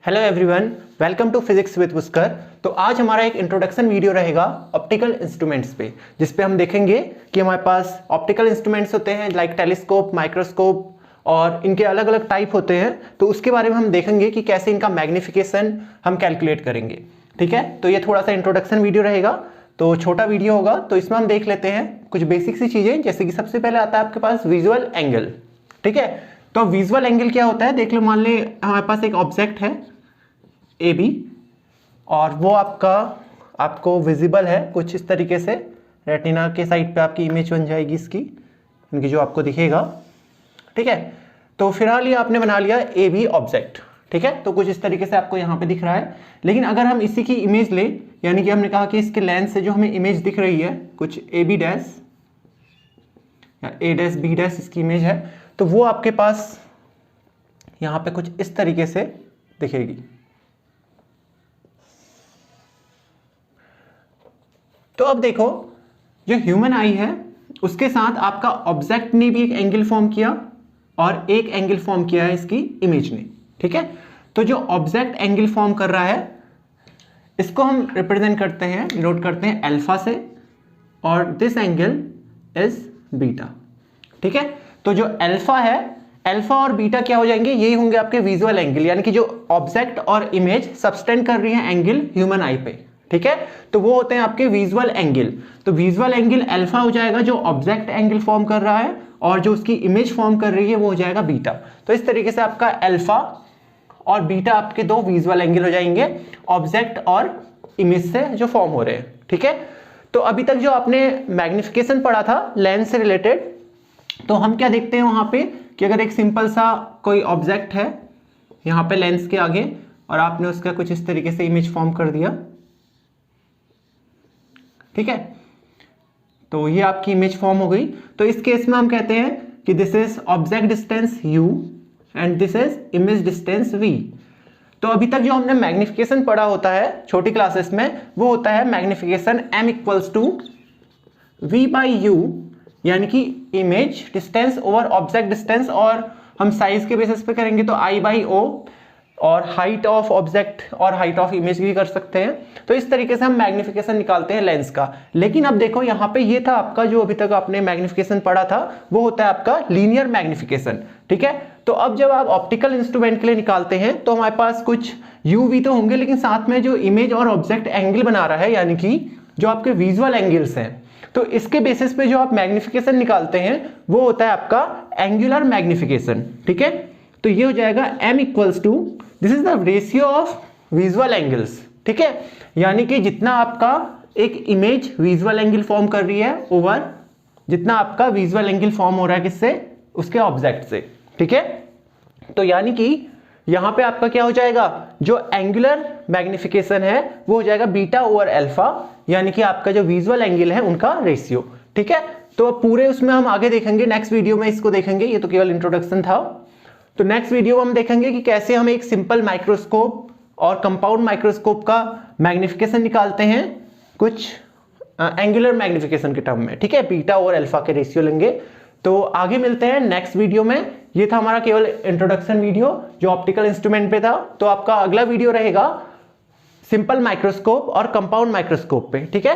Hello everyone, welcome to physics with Pushkar. तो आज हमारा एक इंट्रोडक्शन वीडियो रहेगा ऑप्टिकल इंस्ट्रूमेंट्स पे, जिस पे हम देखेंगे कि हमारे पास ऑप्टिकल इंस्ट्रूमेंट्स होते हैं लाइक टेलीस्कोप, माइक्रोस्कोप और इनके अलग अलग टाइप होते हैं। तो उसके बारे में हम देखेंगे कि कैसे इनका मैग्निफिकेशन हम कैलकुलेट करेंगे। ठीक है, तो ये थोड़ा सा इंट्रोडक्शन वीडियो रहेगा, तो छोटा वीडियो होगा। तो इसमें हम देख लेते हैं कुछ बेसिक सी चीज़ें, जैसे कि सबसे पहले आता है आपके पास विजुअल एंगल। ठीक है, तो विजुअल एंगल क्या होता है देख लो। मान ले हमारे पास एक ऑब्जेक्ट है ए बी और वो आपको विजिबल है कुछ इस तरीके से। रेटिना के साइड पे आपकी इमेज बन जाएगी इसकी, इनकी जो आपको दिखेगा। ठीक है, तो फिलहाल ये आपने बना लिया ए बी ऑब्जेक्ट। ठीक है, तो कुछ इस तरीके से आपको यहाँ पे दिख रहा है। लेकिन अगर हम इसी की इमेज ले, यानी कि हमने कहा कि इसके लेंस से जो हमें इमेज दिख रही है कुछ ए बी डैश या ए डैश बी डैश इसकी इमेज है, तो वो आपके पास यहाँ पे कुछ इस तरीके से दिखेगी। तो अब देखो, जो ह्यूमन आई है उसके साथ आपका ऑब्जेक्ट ने भी एक एंगल फॉर्म किया और एक एंगल फॉर्म किया है इसकी इमेज ने। ठीक है, तो जो ऑब्जेक्ट एंगल फॉर्म कर रहा है इसको हम रिप्रेजेंट करते हैं, डिनोट करते हैं अल्फा से, और दिस एंगल इज बीटा। ठीक है, तो जो अल्फा है, अल्फा और बीटा क्या हो जाएंगे, यही होंगे आपके विजुअल एंगल, यानी कि जो ऑब्जेक्ट और इमेज सबटेंड कर रही है एंगल ह्यूमन आई पे। ठीक है, तो वो होते हैं आपके विजुअल एंगल। तो विजुअल एंगल अल्फा हो जाएगा जो ऑब्जेक्ट एंगल फॉर्म कर रहा है, और जो उसकी इमेज फॉर्म कर रही है वो हो जाएगा बीटा। तो इस तरीके से आपका अल्फा और बीटा आपके दो विजुअल एंगल हो जाएंगे ऑब्जेक्ट और इमेज से जो फॉर्म हो रहे हैं। ठीक है, तो अभी तक जो आपने मैग्निफिकेशन पढ़ा था लेंस से रिलेटेड, तो हम क्या देखते हैं वहां पे कि अगर एक सिंपल सा कोई ऑब्जेक्ट है यहाँ पे लेंस के आगे और आपने उसका कुछ इस तरीके से इमेज फॉर्म कर दिया। ठीक है, तो ये आपकी इमेज फॉर्म हो गई। तो इस केस में हम कहते हैं कि this is object distance u and this is image distance v। तो अभी तक जो हमने मैग्निफिकेशन पढ़ा होता है छोटी क्लासेस में, वो होता है magnification m equals to v by u, यानी कि image distance over object distance, और हम साइज के बेसिस पे करेंगे तो i बाई o, और हाइट ऑफ ऑब्जेक्ट और हाइट ऑफ इमेज भी कर सकते हैं। तो इस तरीके से हम मैग्निफिकेशन निकालते हैं लेंस का। लेकिन अब देखो यहाँ पे ये था आपका जो अभी तक आपने मैग्निफिकेशन पढ़ा था, वो होता है आपका लीनियर मैग्निफिकेशन। ठीक है, तो अब जब आप ऑप्टिकल इंस्ट्रूमेंट के लिए निकालते हैं तो हमारे पास कुछ यू वी तो होंगे, लेकिन साथ में जो इमेज और ऑब्जेक्ट एंगल बना रहा है, यानी कि जो आपके विजुअल एंगल्स हैं, तो इसके बेसिस पे जो आप मैग्निफिकेशन निकालते हैं वो होता है आपका एंगुलर मैग्निफिकेशन। ठीक है, तो ये हो जाएगा m equals to, this is the ratio of visual angles. ठीक है, यानी कि जितना आपका एक इमेज विजुअल एंगल फॉर्म कर रही है ओवर जितना आपका विजुअल एंगल फॉर्म हो रहा है किससे, उसके ऑब्जेक्ट से। ठीक है, तो यानी कि यहां पे आपका क्या हो जाएगा, जो एंगुलर मैग्निफिकेशन है वो हो जाएगा बीटा ओवर अल्फा, यानी कि आपका जो विजुअल एंगल है उनका रेशियो। ठीक है, तो पूरे उसमें हम आगे देखेंगे, नेक्स्ट वीडियो में इसको देखेंगे, ये तो केवल इंट्रोडक्शन था। तो नेक्स्ट वीडियो में हम देखेंगे कि कैसे हम एक सिंपल माइक्रोस्कोप और कंपाउंड माइक्रोस्कोप का मैग्निफिकेशन निकालते हैं कुछ एंगुलर मैग्निफिकेशन के टर्म में। ठीक है, बीटा और अल्फा के रेशियो लेंगे। तो आगे मिलते हैं नेक्स्ट वीडियो में। ये था हमारा केवल इंट्रोडक्शन वीडियो जो ऑप्टिकल इंस्ट्रूमेंट पे था। तो आपका अगला वीडियो रहेगा सिंपल माइक्रोस्कोप और कंपाउंड माइक्रोस्कोप पे। ठीक है।